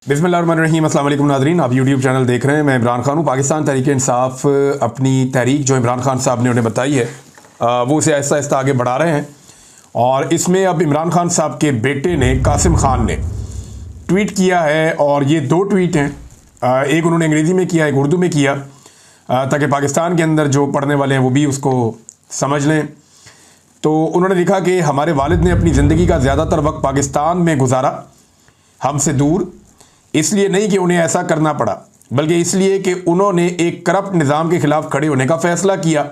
बिस्मिल्लाहिर्रहमानिर्रहीम। अस्सलाम वालेकुम नाज़रीन, आप यूट्यूब चैनल देख रहे हैं। मैं इमरान खान हूँ। पाकिस्तान तहरीक इंसाफ अपनी तहरीक जो इमरान खान साहब ने उन्हें बताई है वो उसे आहिस्ता आहिस्ता आगे बढ़ा रहे हैं। और इसमें अब इमरान खान साहब के बेटे ने कासिम खान ने ट्वीट किया है, और ये दो ट्वीट हैं। एक उन्होंने अंग्रेज़ी में किया, एक उर्दू में किया, ताकि पाकिस्तान के अंदर जो पढ़ने वाले हैं वो भी उसको समझ लें। तो उन्होंने लिखा कि हमारे वालिद ने अपनी ज़िंदगी का ज़्यादातर वक्त पाकिस्तान में गुजारा, हमसे दूर, इसलिए नहीं कि उन्हें ऐसा करना पड़ा, बल्कि इसलिए कि उन्होंने एक करप्ट निज़ाम के ख़िलाफ़ खड़े होने का फ़ैसला किया।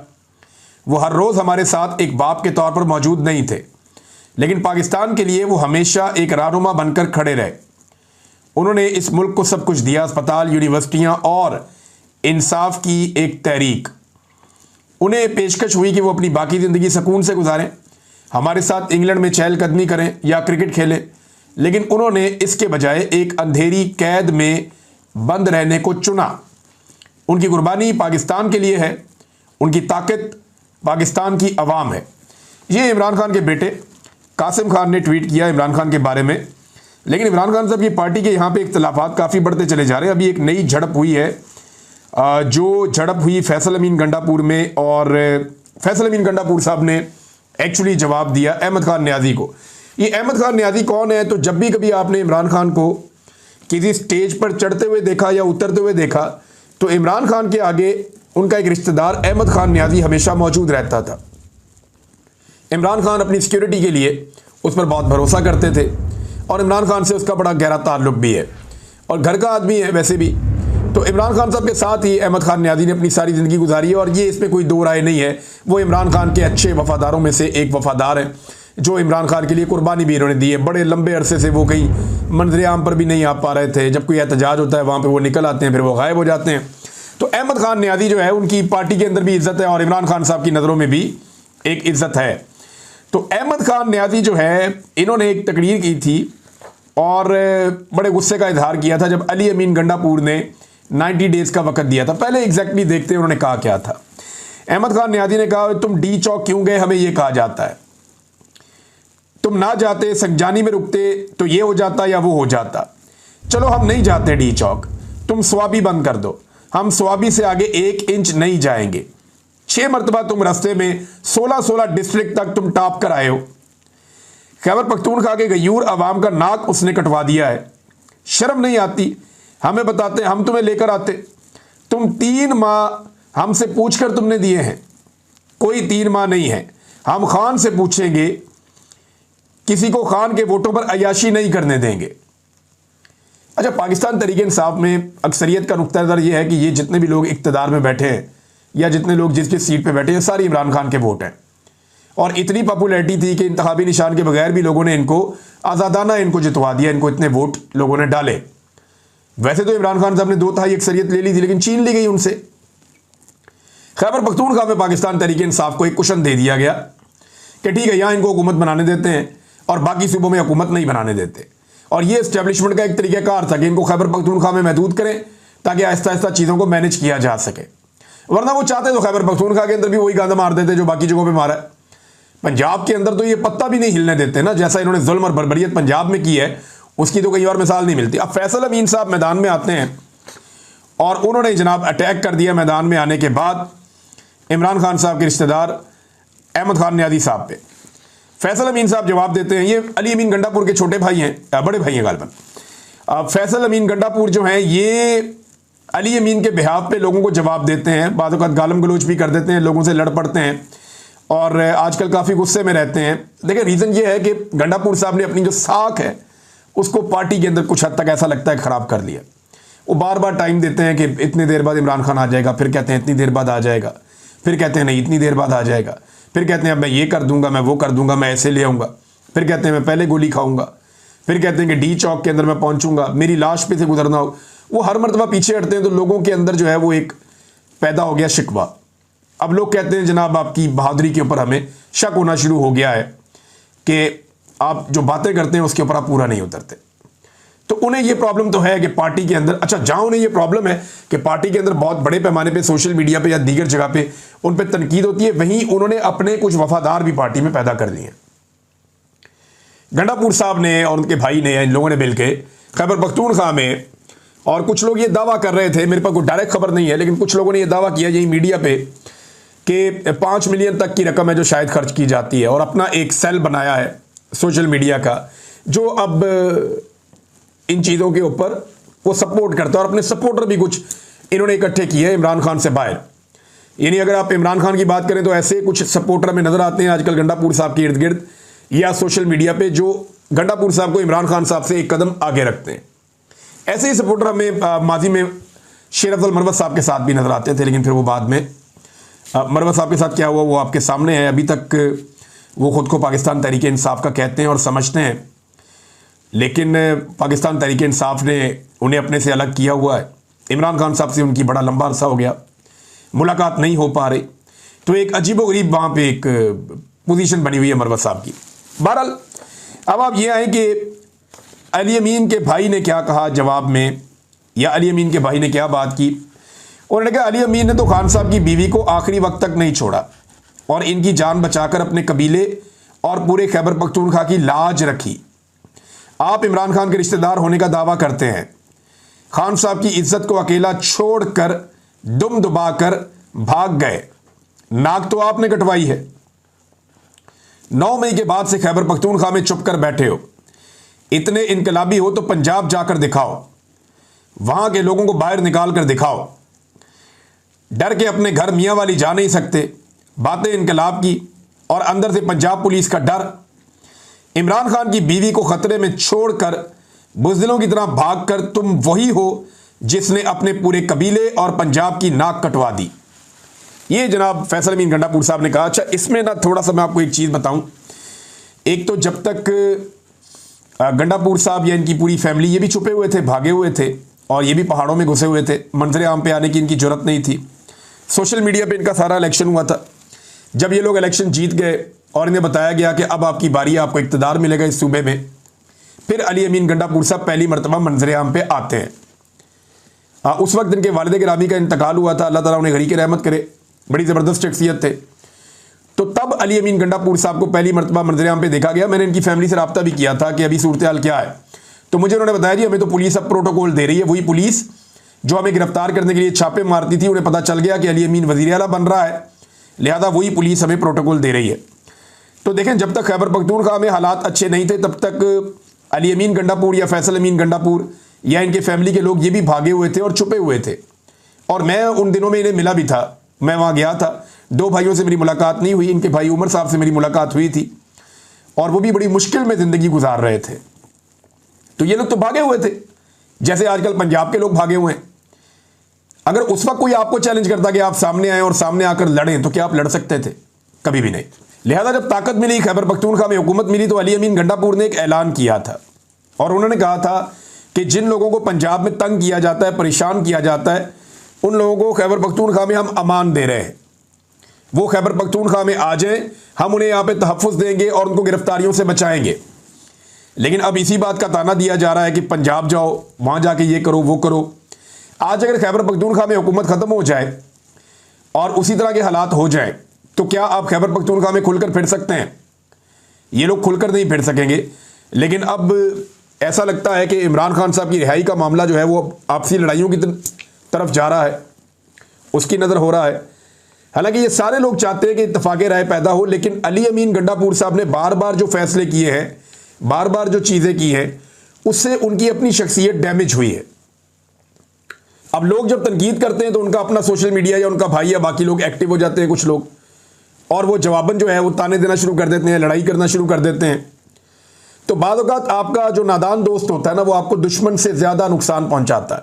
वो हर रोज़ हमारे साथ एक बाप के तौर पर मौजूद नहीं थे, लेकिन पाकिस्तान के लिए वो हमेशा एक रहनुमा बनकर खड़े रहे। उन्होंने इस मुल्क को सब कुछ दिया, अस्पताल, यूनिवर्सिटियाँ और इंसाफ की एक तहरीक। उन्हें पेशकश हुई कि वो अपनी बाकी ज़िंदगी सुकून से गुजारें, हमारे साथ इंग्लैंड में चहलकदमी करें या क्रिकेट खेलें, लेकिन उन्होंने इसके बजाय एक अंधेरी कैद में बंद रहने को चुना। उनकी कुर्बानी पाकिस्तान के लिए है, उनकी ताकत पाकिस्तान की अवाम है। ये इमरान खान के बेटे कासिम खान ने ट्वीट किया इमरान खान के बारे में। लेकिन इमरान खान साहब की पार्टी के यहाँ पे इख्तलाफात काफ़ी बढ़ते चले जा रहे हैं। अभी एक नई झड़प हुई है, जो झड़प हुई फैसल अमीन गंडापुर में, और फैसल अमीन गंडापुर साहब ने एक्चुअली जवाब दिया अहमद खान न्याजी को। ये अहमद खान न्याजी कौन है? तो जब भी कभी आपने इमरान खान को किसी स्टेज पर चढ़ते हुए देखा या उतरते हुए देखा, तो इमरान खान के आगे उनका एक रिश्तेदार अहमद खान न्याजी हमेशा मौजूद रहता था। इमरान खान अपनी सिक्योरिटी के लिए उस पर बहुत भरोसा करते थे, और इमरान खान से उसका बड़ा गहरा ताल्लुक भी है, और घर का आदमी है वैसे भी। तो इमरान खान साहब के साथ ही अहमद खान न्याजी ने अपनी सारी ज़िंदगी गुजारी है, और ये इसमें कोई दो राय नहीं है। वो इमरान खान के अच्छे वफादारों में से एक वफादार हैं, जो इमरान खान के लिए कुर्बानी भी इन्होंने दी है। बड़े लंबे अरसे से वो कहीं मंजर आम पर भी नहीं आ पा रहे थे। जब कोई एहतजाज होता है वहाँ पे वो निकल आते हैं, फिर वो गायब हो जाते हैं। तो अहमद खान न्याजी जो है, उनकी पार्टी के अंदर भी इज्जत है, और इमरान खान साहब की नज़रों में भी एक इज्जत है। तो अहमद खान न्याजी जो है, इन्होंने एक तकरीर की थी और बड़े गुस्से का इजहार किया था जब अली अमीन गंडापुर ने 90 डेज़ का वक्त दिया था। पहले एग्जैक्टली देखते हैं उन्होंने कहा क्या था। अहमद खान न्याजी ने कहा, तुम डी चौक क्यों गए, हमें यह कहा जाता है। तुम ना जाते, संगजानी में रुकते, तो ये हो जाता या वो हो जाता। चलो हम नहीं जाते डी चौक, तुम स्वाबी बंद कर दो, हम स्वाबी से आगे 1 इंच नहीं जाएंगे। 6 मरतबा तुम रास्ते में 16 डिस्ट्रिक्ट तक तुम टॉप कर आए हो। खैबर पख्तूनख्वा के गयूर अवाम का नाक उसने कटवा दिया है। शर्म नहीं आती? हमें बताते, हम तुम्हें लेकर आते। तुम 3 माह हमसे पूछकर तुमने दिए हैं, कोई 3 माह नहीं है। हम खान से पूछेंगे, किसी को खान के वोटों पर अयाशी नहीं करने देंगे। अच्छा, पाकिस्तान तहरीक इंसाफ में अक्सरियत का नुक्ता नज़र यह है कि ये जितने भी लोग इक़्तिदार में बैठे हैं, या जितने लोग जिस जिस सीट पे बैठे हैं, सारी इमरान खान के वोट हैं। और इतनी पॉपुलैरिटी थी कि इंतखाबी निशान के बगैर भी लोगों ने इनको आज़ादाना इनको जितवा दिया, इनको इतने वोट लोगों ने डाले। वैसे तो इमरान खान साहब ने 2/3 अक्सरियत ले ली थी, लेकिन छीन ली गई उनसे। खैबर पख्तूनख्वा में पाकिस्तान तहरीक इंसाफ को एक कुशन दे दिया गया कि ठीक है, यहाँ इनको हुकूमत बनाने देते हैं और बाकी सूबों में हुकूमत नहीं बनाने देते। और ये इस्टेब्लिशमेंट का एक तरीक़ाकार था कि इनको खैबर पख्तूनख्वा में महदूद करें, ताकि आहिस्ता आहिस्ता चीज़ों को मैनेज किया जा सके। वरना वो चाहते तो खैबर पख्तूनख्वा के अंदर भी वही गंद मार देते जो बाकी जगहों पर मारा है। पंजाब के अंदर तो ये पत्ता भी नहीं हिलने देते ना, जैसा इन्होंने जुल्म और बर्बरियत पंजाब में की है, उसकी तो कहीं और मिसाल नहीं मिलती। अब फैसल अमीन साहब मैदान में आते हैं, और उन्होंने जनाब अटैक कर दिया मैदान में आने के बाद इमरान खान साहब के रिश्तेदार अहमद खान न्याजी साहब पे। फैसल अमीन साहब जवाब देते हैं, ये अली अमीन गंडापुर के छोटे भाई हैं, बड़े भाई हैं गालिबन। फैसल अमीन गंडापुर जो हैं, ये अली अमीन के बिहाफ पे लोगों को जवाब देते हैं, बाद वक़्त गालम गलोच भी कर देते हैं, लोगों से लड़ पड़ते हैं, और आजकल काफ़ी गुस्से में रहते हैं। देखिए, रीज़न ये है कि गंडापुर साहब ने अपनी जो साख है उसको पार्टी के अंदर कुछ हद तक ऐसा लगता है ख़राब कर लिया। वो बार बार टाइम देते हैं कि इतनी देर बाद इमरान खान आ जाएगा, फिर कहते हैं इतनी देर बाद आ जाएगा, फिर कहते हैं नहीं इतनी देर बाद आ जाएगा, फिर कहते हैं अब मैं ये कर दूंगा, मैं वो कर दूंगा, मैं ऐसे ले आऊँगा, फिर कहते हैं मैं पहले गोली खाऊंगा, फिर कहते हैं कि डी चौक के अंदर मैं पहुँचूंगा, मेरी लाश पे से गुजरना हो। वो हर मरतबा पीछे हटते हैं, तो लोगों के अंदर जो है वो एक पैदा हो गया शिकवा। अब लोग कहते हैं जनाब आपकी बहादुरी के ऊपर हमें शक होना शुरू हो गया है कि आप जो बातें करते हैं उसके ऊपर आप पूरा नहीं उतरते। तो उन्हें ये प्रॉब्लम तो है कि पार्टी के अंदर, अच्छा जहाँ उन्हें ये प्रॉब्लम है कि पार्टी के अंदर बहुत बड़े पैमाने पे सोशल मीडिया पे या दीगर जगह पे उन पर तनकीद होती है, वहीं उन्होंने अपने कुछ वफादार भी पार्टी में पैदा कर दिए हैं। गंडापुर साहब ने और उनके भाई ने, इन लोगों ने मिलकर खैबर पख्तूनख्वा में, और कुछ लोग ये दावा कर रहे थे, मेरे पास कोई डायरेक्ट खबर नहीं है, लेकिन कुछ लोगों ने ये दावा किया यही मीडिया पे कि 5 मिलियन तक की रकम है जो शायद खर्च की जाती है, और अपना एक सेल बनाया है सोशल मीडिया का जो अब इन चीज़ों के ऊपर वो सपोर्ट करता है, और अपने सपोर्टर भी कुछ इन्होंने इकट्ठे किए इमरान खान से बाहर। यानी अगर आप इमरान खान की बात करें तो ऐसे कुछ सपोर्टर में नजर आते हैं आजकल गंडापुर साहब के इर्द गिर्द या सोशल मीडिया पे, जो गंडापुर साहब को इमरान खान साहब से एक कदम आगे रखते हैं। ऐसे ही सपोर्टर हमें माजी में शेर अफजल मरवत साहब के साथ भी नजर आते थे, लेकिन फिर वो बाद में मरवत साहब के साथ क्या हुआ वो आपके सामने है। अभी तक वो खुद को पाकिस्तान तहरीक इंसाफ का कहते हैं और समझते हैं, लेकिन पाकिस्तान तहरीक इंसाफ ने उन्हें अपने से अलग किया हुआ है। इमरान खान साहब से उनकी बड़ा लंबा अरसा हो गया, मुलाकात नहीं हो पा रही, तो एक अजीबोगरीब वहाँ पे एक पोजीशन बनी हुई है मरवत साहब की। बहरहाल अब आप ये आए कि अली अमीन के भाई ने क्या कहा जवाब में, या अली अमीन के भाई ने क्या बात की। उन्होंने कहा अली अमीन ने तो खान साहब की बीवी को आखिरी वक्त तक नहीं छोड़ा और इनकी जान बचाकर अपने कबीले और पूरे खैबर पख्तूनख्वा की लाज रखी। आप इमरान खान के रिश्तेदार होने का दावा करते हैं, खान साहब की इज्जत को अकेला छोड़कर दुम दबाकर भाग गए, नाक तो आपने कटवाई है। 9 मई के बाद से खैबर पख्तूनख्वा में चुप कर बैठे हो। इतने इनकलाबी हो तो पंजाब जाकर दिखाओ, वहां के लोगों को बाहर निकाल कर दिखाओ। डर के अपने घर मियां वाली जा नहीं सकते, बातें इनकलाब की और अंदर से पंजाब पुलिस का डर। इमरान खान की बीवी को खतरे में छोड़कर बुज़दिलों की तरह भागकर तुम वही हो जिसने अपने पूरे कबीले और पंजाब की नाक कटवा दी। ये जनाब फैसल अमीन गंडापुर साहब ने कहा। अच्छा, इसमें ना थोड़ा सा मैं आपको एक चीज़ बताऊं। एक तो जब तक गंडापुर साहब या इनकी पूरी फैमिली ये भी छुपे हुए थे, भागे हुए थे, और ये भी पहाड़ों में घुसे हुए थे, मंजर आम पे आने की इनकी जरूरत नहीं थी। सोशल मीडिया पे इनका सारा इलेक्शन हुआ था। जब ये लोग इलेक्शन जीत गए और इन्हें बताया गया कि अब आपकी बारी है, आपको इक़्तिदार मिलेगा इस सूबे में, फिर अली अमीन गंडापुर साहब पहली मरतबा मंजर आम पे आते हैं। उस वक्त इनके वालिद गिरामी का इंतकाल हुआ था, अल्लाह ताला उन्हें गरी की रहमत करे, बड़ी ज़बरदस्त शख्सियत थे। तो तब अली अमीन गंडापुर साहब को पहली मरतबा मंजर आम पे देखा गया। मैंने इनकी फैमिली से रब्ता भी किया था कि अभी सूरत हाल क्या है, तो मुझे उन्होंने बताया जी हमें तो पुलिस अब प्रोटोकॉल दे रही है, वही पुलिस जो हमें गिरफ्तार करने के लिए छापे मारती थी, उन्हें पता चल गया कि अली अमीन वज़ीर आला बन रहा है, लिहाजा वही पुलिस हमें प्रोटोकॉल दे रही है। तो देखें, जब तक खैबर पख्तूनख्वा में हालात अच्छे नहीं थे तब तक अली अमीन गंडापुर या फैसल अमीन गंडापुर या इनके फैमिली के लोग ये भी भागे हुए थे और छुपे हुए थे। और मैं उन दिनों में इन्हें मिला भी था, मैं वहाँ गया था। 2 भाइयों से मेरी मुलाकात नहीं हुई, इनके भाई उमर साहब से मेरी मुलाकात हुई थी, और वो भी बड़ी मुश्किल में ज़िंदगी गुजार रहे थे। तो ये लोग तो भागे हुए थे जैसे आजकल पंजाब के लोग भागे हुए हैं। अगर उस वक्त कोई आपको चैलेंज करता कि आप सामने आए और सामने आकर लड़ें, तो क्या आप लड़ सकते थे? कभी भी नहीं। लिहाजा जब ताकत मिली, खैबर पख्तूनख्वा में हुकूमत मिली, तो अली अमीन गंडापुर ने एक ऐलान किया था और उन्होंने कहा था कि जिन लोगों को पंजाब में तंग किया जाता है, परेशान किया जाता है, उन लोगों को खैबर पख्तूनख्वा में हम अमान दे रहे हैं। वो खैबर पख्तूनख्वा में आ जाएं, हम उन्हें यहाँ पे तहफ़्फ़ुज़ देंगे और उनको गिरफ्तारियों से बचाएंगे। लेकिन अब इसी बात का ताना दिया जा रहा है कि पंजाब जाओ, वहाँ जाके ये करो वो करो। आज अगर खैबर पख्तूनख्वा में हुकूमत ख़त्म हो जाए और उसी तरह के हालात हो जाए, तो क्या आप खैबर पख्तूनख्वा में खुलकर फिर सकते हैं? ये लोग खुलकर नहीं फिर सकेंगे। लेकिन अब ऐसा लगता है कि इमरान खान साहब की रिहाई का मामला जो है वो आपसी लड़ाइयों की तरफ जा रहा है, उसकी नज़र हो रहा है। हालांकि ये सारे लोग चाहते हैं कि इत्तफाक़े राय पैदा हो, लेकिन अली अमीन गंडापुर साहब ने बार बार जो फैसले किए हैं, बार बार जो चीज़ें की हैं, उससे उनकी अपनी शख्सियत डैमेज हुई है। अब लोग जब तनकीद करते हैं तो उनका अपना सोशल मीडिया या उनका भाई या बाकी लोग एक्टिव हो जाते हैं कुछ लोग, और वो जवाबन जो है वो ताने देना शुरू कर देते हैं, लड़ाई करना शुरू कर देते हैं। तो बाद औक़ात आपका जो नादान दोस्त होता है ना, वो आपको दुश्मन से ज़्यादा नुकसान पहुँचाता है,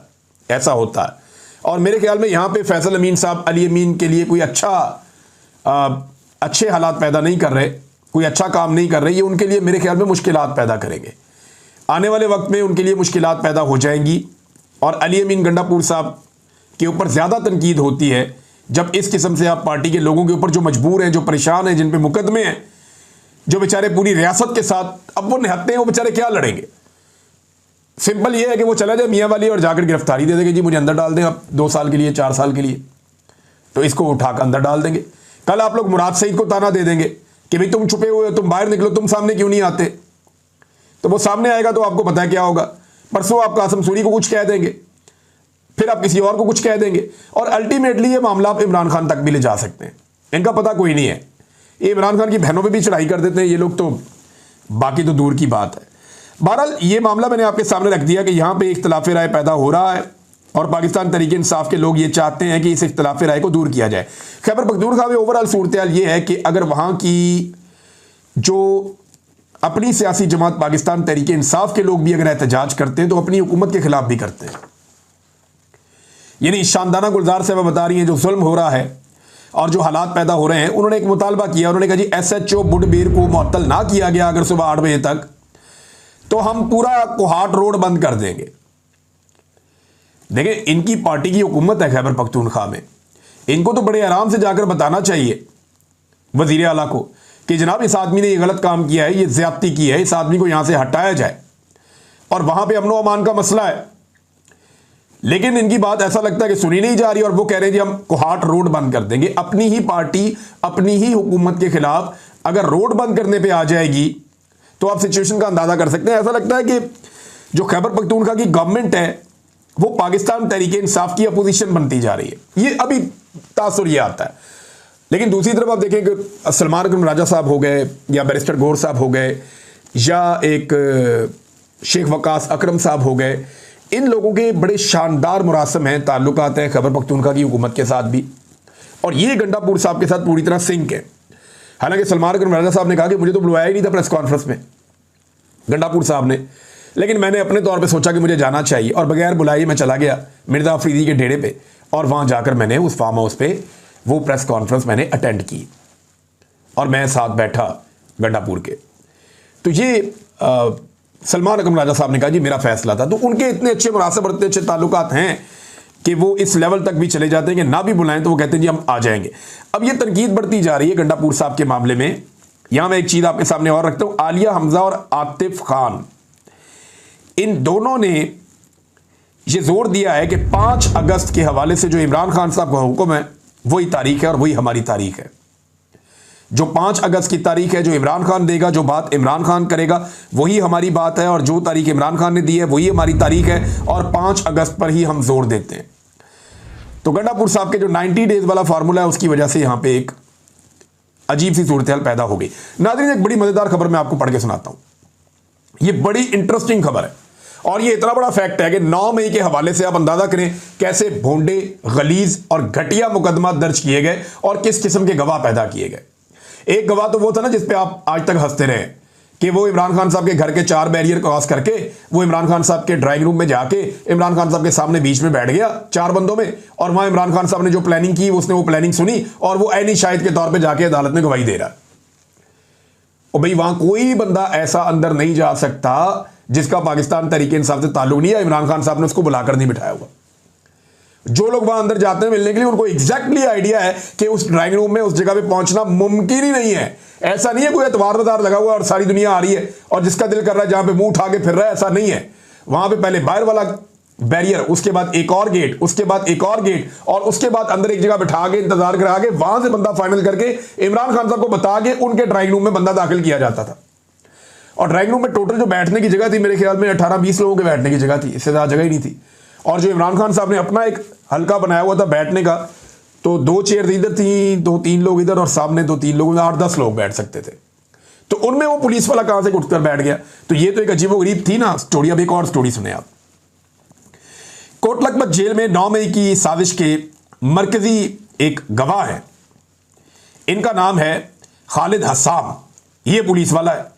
ऐसा होता है। और मेरे ख्याल में यहाँ पे फैसल अमीन साहब अली अमीन के लिए कोई अच्छे हालात पैदा नहीं कर रहे, कोई अच्छा काम नहीं कर रहे। ये उनके लिए मेरे ख्याल में मुश्किलात पैदा करेंगे। आने वाले वक्त में उनके लिए मुश्किलात पैदा हो जाएंगी। और अली अमीन गंडापुर साहब के ऊपर ज़्यादा तनकीद होती है जब इस किस्म से आप पार्टी के लोगों के ऊपर जो मजबूर हैं, जो परेशान हैं, जिन पे मुकदमे हैं, जो बेचारे पूरी रियासत के साथ अब वो निहत्ते हैं, वो बेचारे क्या लड़ेंगे? सिंपल ये है कि वो चला जाए मियाँ वाली और जाकर गिरफ्तारी दे देंगे, जी मुझे अंदर डाल दें आप 2 साल के लिए, 4 साल के लिए, तो इसको उठाकर अंदर डाल देंगे। कल आप लोग मुराद सईद को ताना दे देंगे कि भाई तुम छुपे हुए हो, तुम बाहर निकलो, तुम सामने क्यों नहीं आते? तो वो सामने आएगा तो आपको पता है क्या होगा, परसों आप कासिम सूरी को कुछ कह देंगे, फिर आप किसी और को कुछ कह देंगे, और अल्टीमेटली ये मामला आप इमरान खान तक भी ले जा सकते हैं। इनका पता कोई नहीं है, ये इमरान खान की बहनों पे भी चढ़ाई कर देते हैं ये लोग, तो बाकी तो दूर की बात है। बहरहाल ये मामला मैंने आपके सामने रख दिया कि यहाँ पे इख्तिलाफ राय पैदा हो रहा है और पाकिस्तान तहरीक इंसाफ के लोग ये चाहते हैं कि इस इख्तिलाफ राय को दूर किया जाए। खैबर पख्तूनख्वा में ओवरऑल सूरत हाल ये है कि अगर वहाँ की जो अपनी सियासी जमात पाकिस्तान तहरीक इंसाफ के लोग भी अगर एहतजाज करते हैं तो अपनी हुकूमत के खिलाफ भी करते हैं। यानी शानदाना गुलजार साहब बता रही हैं जो जुल्म हो रहा है और जो हालात पैदा हो रहे हैं, उन्होंने एक मुतालबा किया। उन्होंने कहा जी SHO बुडबीर को मुअत्तल ना किया गया अगर सुबह 8 बजे तक, तो हम पूरा कोहाट रोड बंद कर देंगे। देखिए, इनकी पार्टी की हुकूमत है खैबर पख्तूनख्वा में, इनको तो बड़े आराम से जाकर बताना चाहिए वजीर आला को कि जनाब इस आदमी ने ये गलत काम किया है, ये ज्यादती की है, इस आदमी को यहां से हटाया जाए। और वहां पे अमनो अमान का मसला है, लेकिन इनकी बात ऐसा लगता है कि सुनी नहीं जा रही और वो कह रहे हैं जी हम कोहाट रोड बंद कर देंगे। अपनी ही पार्टी अपनी ही हुकूमत के खिलाफ अगर रोड बंद करने पे आ जाएगी तो आप सिचुएशन का अंदाजा कर सकते हैं। ऐसा लगता है कि जो खैबर पख्तूनख्वा की गवर्नमेंट है वो पाकिस्तान तहरीक इंसाफ की अपोजिशन बनती जा रही है, ये अभी तासुर ये आता है। लेकिन दूसरी तरफ आप देखें कि सलमान अकरम राजा साहब हो गए या बैरिस्टर गौर साहब हो गए या एक शेख वकास अकरम साहब हो गए, इन लोगों के बड़े शानदार मुरासम हैं, ताल्लुकात हैं खैबर पख्तूनख्वा की हुकूमत के साथ भी, और ये गंडापुर साहब के साथ पूरी तरह सिंक है। हालांकि सलमान अकरम राजा साहब ने कहा कि मुझे तो बुलवाया ही नहीं था प्रेस कॉन्फ्रेंस में गंडापुर साहब ने, लेकिन मैंने अपने तौर पे सोचा कि मुझे जाना चाहिए और बगैर बुलाए मैं चला गया मिर्ज़ा अफरीदी के डेरे पे, और वहाँ जाकर मैंने उस फार्म हाउस पे वो प्रेस कॉन्फ्रेंस मैंने अटेंड की और मैं साथ बैठा गंडापुर के। तो ये सलमान अकरम राजा साहब ने कहा जी मेरा फैसला था। तो उनके इतने अच्छे मुनासिब और इतने अच्छे ताल्लुकात हैं कि वो इस लेवल तक भी चले जाते हैं कि ना भी बुलाएं तो वो कहते हैं जी हम आ जाएंगे। अब ये तनकीद बढ़ती जा रही है गंडापुर साहब के मामले में। यहां मैं एक चीज़ आपके सामने और रखता हूं, आलिया हमजा और आतिफ खान, इन दोनों ने ये जोर दिया है कि 5 अगस्त के हवाले से जो इमरान खान साहब का हुक्म है वही तारीख है और वही हमारी तारीख है। जो 5 अगस्त की तारीख है, जो इमरान खान देगा, जो बात इमरान खान करेगा वही हमारी बात है, और जो तारीख इमरान खान ने दी है वही हमारी तारीख है, और 5 अगस्त पर ही हम जोर देते हैं। तो गंडापुर साहब के जो 90 डेज वाला फार्मूला है उसकी वजह से यहां पे एक अजीब सी सूरत हाल पैदा हो गई। नाज़रीन, एक बड़ी मजेदार खबर मैं आपको पढ़ के सुनाता हूं। ये बड़ी इंटरेस्टिंग खबर है और ये इतना बड़ा फैक्ट है कि 9 मई के हवाले से आप अंदाजा करें कैसे भोंडे, गलीज और घटिया मुकदमा दर्ज किए गए और किस किस्म के गवाह पैदा किए गए। एक गवाह तो वो था ना जिसपे आप आज तक हंसते रहे कि वो इमरान खान साहब के घर के 4 बैरियर क्रॉस करके वो इमरान खान साहब के ड्राइंग रूम में जाके इमरान खान साहब के सामने बीच में बैठ गया 4 बंदों में, और वहां इमरान खान साहब ने जो प्लानिंग की उसने वो प्लानिंग सुनी और वो ऐनी शाहिद के तौर पे जाके अदालत में गवाही दे रहा है। और भाई वहां कोई बंदा ऐसा अंदर नहीं जा सकता जिसका पाकिस्तान तहरीक इंसाफ से ताल्लुक नहीं है, इमरान खान साहब ने उसको बुलाकर नहीं बिठाया हुआ। जो लोग वहां अंदर जाते हैं मिलने के लिए उनको एग्जैक्टली आइडिया है कि उस ड्राइंग रूम में उस जगह पे पहुंचना मुमकिन ही नहीं है। ऐसा नहीं है कोई एतवार लगा हुआ और सारी दुनिया आ रही है और जिसका दिल कर रहा है जहां पे मुंह उठा के फिर रहा है, ऐसा नहीं है। वहां पे पहले बाहर वाला बैरियर, उसके बाद एक और गेट, उसके बाद एक और गेट, और उसके बाद अंदर एक जगह बिठा के इंतजार करा के वहां से बंदा फाइनल करके इमरान खान साहब को बता के उनके ड्राइंग रूम में बंदा दाखिल किया जाता था। और ड्राइंग रूम में टोटल जो बैठने की जगह थी मेरे ख्याल में 18-20 लोगों के बैठने की जगह थी, इससे ज्यादा जगह ही नहीं थी। और जो इमरान खान साहब ने अपना एक हल्का बनाया हुआ था बैठने का, तो 2 चेयर इधर थी, 2-3 लोग इधर और सामने 2-3 लोग, 8-10 लोग बैठ सकते थे। तो उनमें वो पुलिस वाला कहां से उठकर बैठ गया। तो ये तो एक अजीबोगरीब थी ना स्टोरी। अब एक और स्टोरी सुने आप। कोटलखपत जेल में 9 मई की साजिश के मरकजी एक गवाह है, इनका नाम है खालिद हसाम। ये पुलिस वाला है,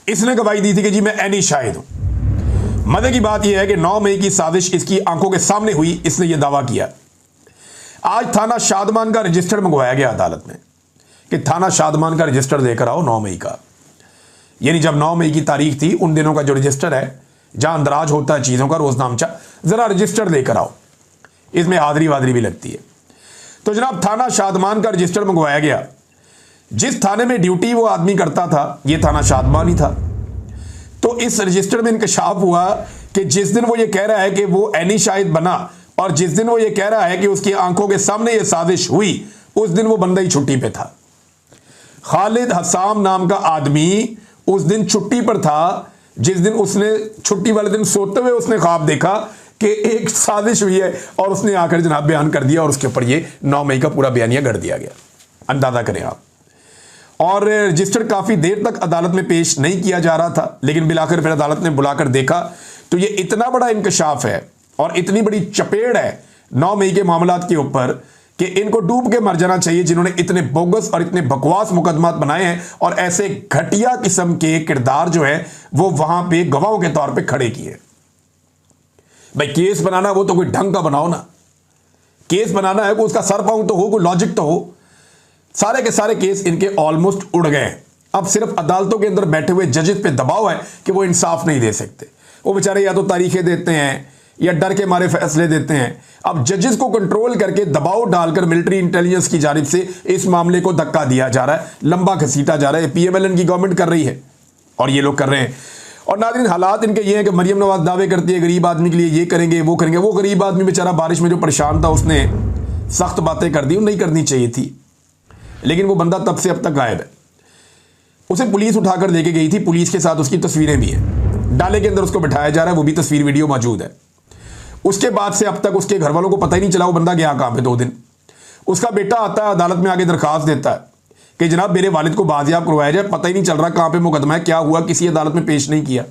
इसने गवाही दी थी कि जी मैं ऐनी शाहिद हूं। मजे की बात यह है कि 9 मई की साजिश इसकी आंखों के सामने हुई, इसने यह दावा किया। आज थाना शादमान का रजिस्टर मंगवाया गया अदालत में कि थाना शादमान का रजिस्टर देकर आओ 9 मई का। यानी जब 9 मई की तारीख थी उन दिनों का जो रजिस्टर है जहां अंदराज होता है चीजों का रोजनामचा, जरा रजिस्टर लेकर आओ, इसमें हाजरी वादरी भी लगती है। तो जनाब थाना शादमान का रजिस्टर मंगवाया गया। जिस थाने में ड्यूटी वो आदमी करता था ये थाना शादमान ही था। तो इस रजिस्टर में इंकशाफ हुआ कि जिस दिन वो ये कह रहा है कि वो ऐनी शाहिद बना और जिस दिन वो ये कह रहा है कि उसकी आंखों के सामने ये साजिश हुई उस दिन वो बंदा ही छुट्टी पे था। खालिद हसाम नाम का आदमी उस दिन छुट्टी पर था जिस दिन उसने छुट्टी वाले दिन सोते हुए उसने ख्वाब देखा कि एक साजिश हुई है और उसने आकर जनाब बयान कर दिया और उसके ऊपर ये 9 मई का पूरा बयानिया गढ़ दिया गया। अंदाजा करें आप। और रजिस्टर काफ़ी देर तक अदालत में पेश नहीं किया जा रहा था, लेकिन बिलाकर फिर अदालत ने बुलाकर देखा तो ये इतना बड़ा इंकशाफ है और इतनी बड़ी चपेड़ है 9 मई के मामलात के ऊपर कि इनको डूब के मर जाना चाहिए, जिन्होंने इतने बोगस और इतने बकवास मुकदमात बनाए हैं और ऐसे घटिया किस्म के किरदार जो है वो वहां पे गवाहों के तौर पे खड़े किए। भाई केस बनाना वो तो कोई ढंग का बनाओ ना, केस बनाना है कोई उसका सर पांव तो हो, कोई लॉजिक तो हो। सारे के सारे केस इनके ऑलमोस्ट उड़ गए। अब सिर्फ अदालतों के अंदर बैठे हुए जजेस पे दबाव है कि वो इंसाफ नहीं दे सकते। वो बेचारे या तो तारीखें देते हैं या डर के मारे फैसले देते हैं। अब जजेस को कंट्रोल करके दबाव डालकर मिलिट्री इंटेलिजेंस की जानिब से इस मामले को धक्का दिया जा रहा है, लंबा घसीटा जा रहा है। पीएमएलएन की गवर्नमेंट कर रही है और ये लोग कर रहे हैं। और नाज़रीन हालात इनके ये हैं कि मरियम नवाज दावे करती है गरीब आदमी के लिए ये करेंगे वो करेंगे। वो गरीब आदमी बेचारा बारिश में जो परेशान था उसने सख्त बातें कर दी, नहीं करनी चाहिए थी, लेकिन वो बंदा तब से अब तक गायब है। उसे पुलिस उठाकर लेके गई थी, पुलिस के साथ उसकी तस्वीरें भी हैं, डाले के अंदर उसको बिठाया जा रहा है, वो भी तस्वीर वीडियो मौजूद है। उसके बाद से अब तक उसके घर वालों को पता ही नहीं चला वो बंदा गया कहाँ पे। 2 दिन उसका बेटा आता है अदालत में आगे दरखास्त देता है कि जनाब मेरे वालिद को बाजियाब करवाया जाए, पता ही नहीं चल रहा कहाँ पे मुकदमा है, क्या हुआ, किसी अदालत में पेश नहीं किया।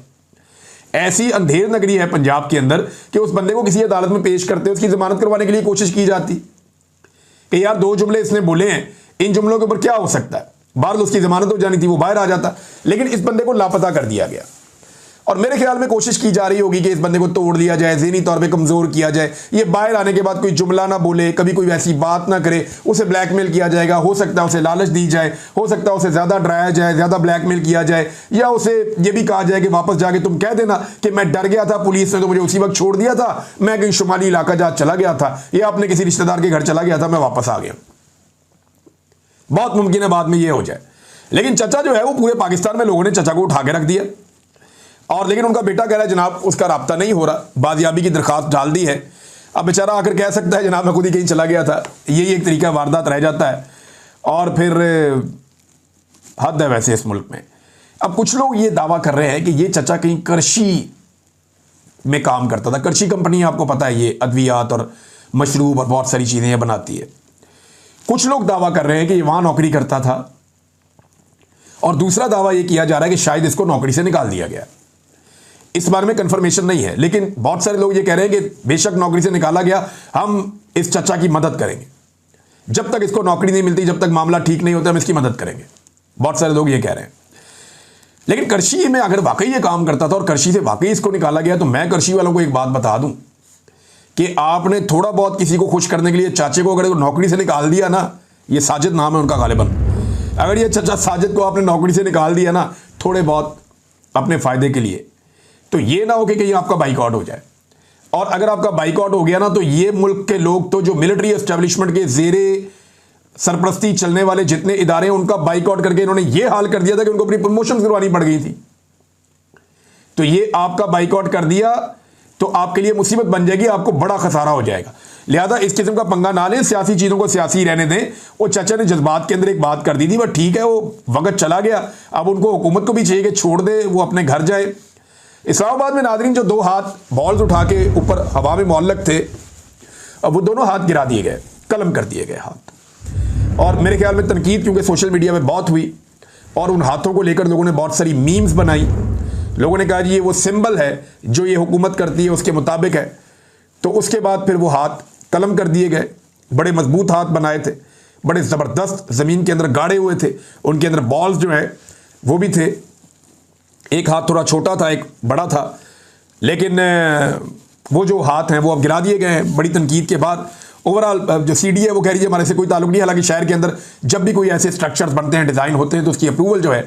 ऐसी अंधेर नगरी है पंजाब के अंदर कि उस बंदे को किसी अदालत में पेश करते उसकी जमानत करवाने के लिए कोशिश की जाती कि यार 2 जुमले इसने बोले हैं, इन जुमलों के ऊपर क्या हो सकता है, बाहर उसकी जमानत हो जानी थी, वो बाहर आ जाता, लेकिन इस बंदे को लापता कर दिया गया। और मेरे ख्याल में कोशिश की जा रही होगी कि इस बंदे को तोड़ दिया जाए, ज़हनी तौर पे कमज़ोर किया जाए, ये बाहर आने के बाद कोई जुमला ना बोले, कभी कोई वैसी बात ना करे, उसे ब्लैकमेल किया जाएगा। हो सकता है उसे लालच दी जाए, हो सकता है उसे ज़्यादा डराया जाए, ज़्यादा ब्लैकमेल किया जाए, या उसे ये भी कहा जाए कि वापस जाके तुम कह देना कि मैं डर गया था, पुलिस ने तो मुझे उसी वक्त छोड़ दिया था, मैं कहीं शुमाली इलाका जहाँ चला गया था या अपने किसी रिश्तेदार के घर चला गया था, मैं वापस आ गया। बहुत मुमकिन है बाद में ये हो जाए। लेकिन चचा जो है वो पूरे पाकिस्तान में लोगों ने चचा को उठा के रख दिया, और लेकिन उनका बेटा कह रहा है जनाब उसका राब्ता नहीं हो रहा, बाजियाबी की दरखास्त डाल दी है। अब बेचारा आकर कह सकता है जनाब मैं खुद ही कहीं चला गया था, यही एक तरीका वारदात रह जाता है। और फिर हद है वैसे इस मुल्क में। अब कुछ लोग ये दावा कर रहे हैं कि ये चचा कहीं करशी में काम करता था। करशी कंपनी आपको पता है ये अद्वियात और मशरूब और बहुत सारी चीज़ें बनाती है। कुछ लोग दावा कर रहे हैं कि ये वहाँ नौकरी करता था, और दूसरा दावा ये किया जा रहा है कि शायद इसको नौकरी से निकाल दिया गया। इस बारे में कंफर्मेशन नहीं है, लेकिन बहुत सारे लोग ये कह रहे हैं कि बेशक नौकरी से निकाला गया, हम इस चचा की मदद करेंगे, जब तक इसको नौकरी नहीं मिलती, जब तक मामला ठीक नहीं होता हम इसकी मदद करेंगे। बहुत सारे लोग ये कह रहे हैं। लेकिन करशी में अगर वाकई ये काम करता था और करशी से वाकई इसको निकाला गया, तो मैं करशी वालों को एक बात बता दूं कि आपने थोड़ा बहुत किसी को खुश करने के लिए चाचे को अगर नौकरी से निकाल दिया ना, ये साजिद नाम है उनका गालिबन, अगर ये चचा साजिद को आपने नौकरी से निकाल दिया ना थोड़े बहुत अपने फायदे के लिए, तो ये ना हो कि कहीं आपका बाइकआउट हो जाए। और अगर आपका बाइकआउट हो गया ना, तो ये मुल्क के लोग तो जो मिलिट्री एस्टेब्लिशमेंट के जेरे सरपरस्ती चलने वाले जितने इदारे हैं उनका बाइकआउट करके इन्होंने ये हाल कर दिया था कि उनको अपनी प्रमोशन करवानी पड़ गई थी। तो ये आपका बाइकआउट कर दिया तो आपके लिए मुसीबत बन जाएगी, आपको बड़ा खसारा हो जाएगा। लिहाजा इस किस्म का पंगा ना लें, सियासी चीज़ों को सियासी रहने दें। वो चचा ने जज्बात के अंदर एक बात कर दी थी, वह ठीक है, वो वक्त चला गया, अब उनको हुकूमत को भी चाहिए कि छोड़ दे, वो अपने घर जाए। इस्लामाबाद में नादरीन जो 2 हाथ बॉल्स उठा के ऊपर हवा में मुअल्लक थे, अब वो दोनों हाथ गिरा दिए गए, कलम कर दिए गए हाथ। और मेरे ख्याल में तनकीद क्योंकि सोशल मीडिया में बहुत हुई और उन हाथों को लेकर लोगों ने बहुत सारी मीम्स बनाई। लोगों ने कहा जी ये वो सिंबल है जो ये हुकूमत करती है उसके मुताबिक है। तो उसके बाद फिर वो हाथ कलम कर दिए गए। बड़े मजबूत हाथ बनाए थे, बड़े ज़बरदस्त, ज़मीन के अंदर गाड़े हुए थे, उनके अंदर बॉल्स जो है वो भी थे। एक हाथ थोड़ा छोटा था, एक बड़ा था, लेकिन वो जो हाथ हैं वो अब गिरा दिए गए हैं बड़ी तनकीद के बाद। ओवरऑल जो सीडी है वो कह रही है हमारे से कोई ताल्लुक नहीं। हालांकि शहर के अंदर जब भी कोई ऐसे स्ट्रक्चर्स बनते हैं, डिज़ाइन होते हैं, तो उसकी अप्रूवल जो है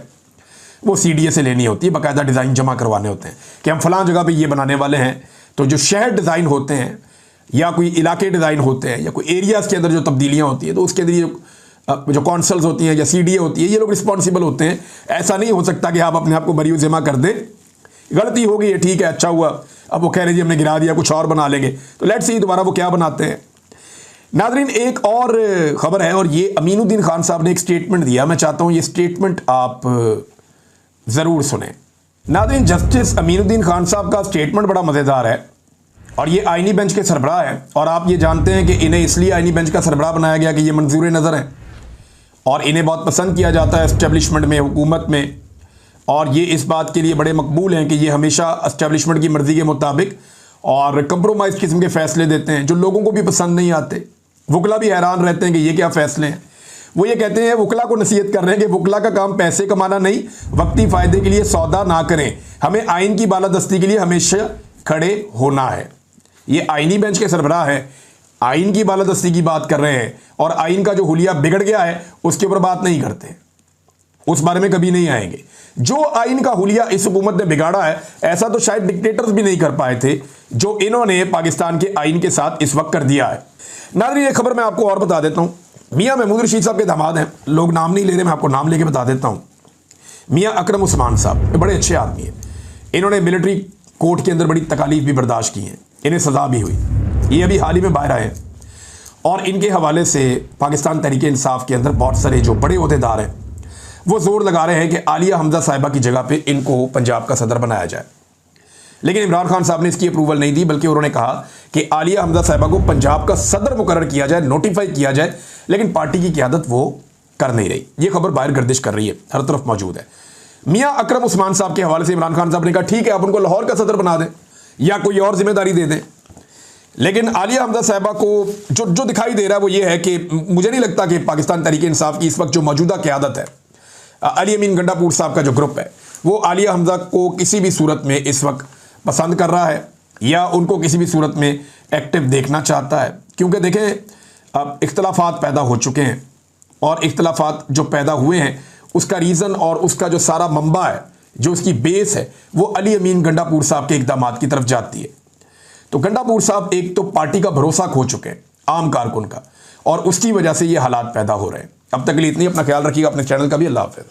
वो सीडीए से लेनी होती है, बाकायदा डिज़ाइन जमा करवाने होते हैं कि हम फलां जगह पे ये बनाने वाले हैं। तो जो शहर डिज़ाइन होते हैं या कोई इलाके डिज़ाइन होते हैं या कोई एरियाज़ के अंदर जो तब्दीलियाँ होती हैं, तो उसके अंदर जो कौंसल्स होती हैं या सीडीए होती है, ये लोग रिस्पॉन्सिबल होते हैं। ऐसा नहीं हो सकता कि आप अपने आप को बरी ज़िम्मा कर दें। गलती हो गई है, ठीक है, अच्छा हुआ, अब वो कह रहे जी हमने गिरा दिया, कुछ और बना लेंगे, तो लेट्स सी दोबारा वो क्या बनाते हैं। नादरीन एक और ख़बर है, और ये अमीनुद्दीन खान साहब ने एक स्टेटमेंट दिया। मैं चाहता हूँ ये स्टेटमेंट आप ज़रूर सुने। नाज़रीन, जस्टिस अमीनुद्दीन खान साहब का स्टेटमेंट बड़ा मज़ेदार है और ये आईनी बेंच के सरबराह है और आप ये जानते हैं कि इन्हें इसलिए आईनी बेंच का सरबराह बनाया गया कि ये मंजूर नज़र हैं और इन्हें बहुत पसंद किया जाता है एस्टेब्लिशमेंट में, हुकूमत में, और ये इस बात के लिए बड़े मकबूल हैं कि ये हमेशा एस्टेब्लिशमेंट की मर्ज़ी के मुताबिक और कंप्रोमाइज़ किस्म के फ़ैसले देते हैं जो लोगों को भी पसंद नहीं आते। वकला भी हैरान रहते हैं कि ये क्या फ़ैसले हैं। वो ये कहते हैं, वकला को नसीहत कर रहे हैं कि वकला का काम पैसे कमाना नहीं, वक्ती फ़ायदे के लिए सौदा ना करें, हमें आइन की बालादस्ती के लिए हमेशा खड़े होना है। ये आइनी बेंच के सरबराह हैं, आइन की बालादस्ती की बात कर रहे हैं और आइन का जो हुलिया बिगड़ गया है उसके ऊपर बात नहीं करते, उस बारे में कभी नहीं आएंगे। जो आइन का हुलिया इस हुकूमत ने बिगाड़ा है ऐसा तो शायद डिक्टेटर्स भी नहीं कर पाए थे जो इन्होंने पाकिस्तान के आइन के साथ इस वक्त कर दिया है। नाज़रीन, ये खबर मैं आपको और बता देता हूँ। मियाँ महमूद रशीद साहब के दामाद हैं, लोग नाम नहीं ले रहे, मैं आपको नाम लेके बता देता हूँ। मियाँ अकरम उस्मान साहब बड़े अच्छे आदमी हैं। इन्होंने मिलिट्री कोर्ट के अंदर बड़ी तकालीफ भी बर्दाश्त की हैं, इन्हें सज़ा भी हुई। ये अभी हाल ही में बाहर आए हैं और इनके हवाले से पाकिस्तान तहरीक-ए-इंसाफ के अंदर बहुत सारे जो बड़े ओहदेदार हैं वो जोर लगा रहे हैं कि आलिया हमजा साहिबा की जगह पे इनको पंजाब का सदर बनाया जाए। लेकिन इमरान खान साहब ने इसकी अप्रूवल नहीं दी, बल्कि उन्होंने कहा कि आलिया हमजा साहिबा को पंजाब का सदर मुकर्रर किया जाए, नोटिफाई किया जाए, लेकिन पार्टी की क़यादत वो कर नहीं रही। ये खबर बाहर गर्दिश कर रही है, हर तरफ मौजूद है। मियाँ अकरम उस्मान साहब के हवाले से इमरान खान साहब ने कहा ठीक है, आप उनको लाहौर का सदर बना दें या कोई और जिम्मेदारी दे दें, लेकिन आलिया हमजा साहिबा को जो दिखाई दे रहा है वो ये है कि मुझे नहीं लगता कि पाकिस्तान तहरीक-ए-इंसाफ की इस वक्त जो मौजूदा क़यादत है, अली अमीन गंडापुर साहब का जो ग्रुप है, वो आलिया हमजा को किसी भी सूरत में इस वक्त पसंद कर रहा है या उनको किसी भी सूरत में एक्टिव देखना चाहता है। क्योंकि देखें, अब इख्तलाफात पैदा हो चुके हैं और इख्तलाफात जो पैदा हुए हैं उसका रीज़न और उसका जो सारा मंबा है, जो उसकी बेस है, वो अली अमीन गंडापुर साहब के इक़दामात की तरफ जाती है। तो गंडापुर साहब एक तो पार्टी का भरोसा खो चुके हैं, आम कारकुन का, और उसकी वजह से ये हालात पैदा हो रहे हैं। अब तक के लिए इतनी, अपना ख्याल रखिएगा, अपने चैनल का भी। अल्लाह हाफ़िज़।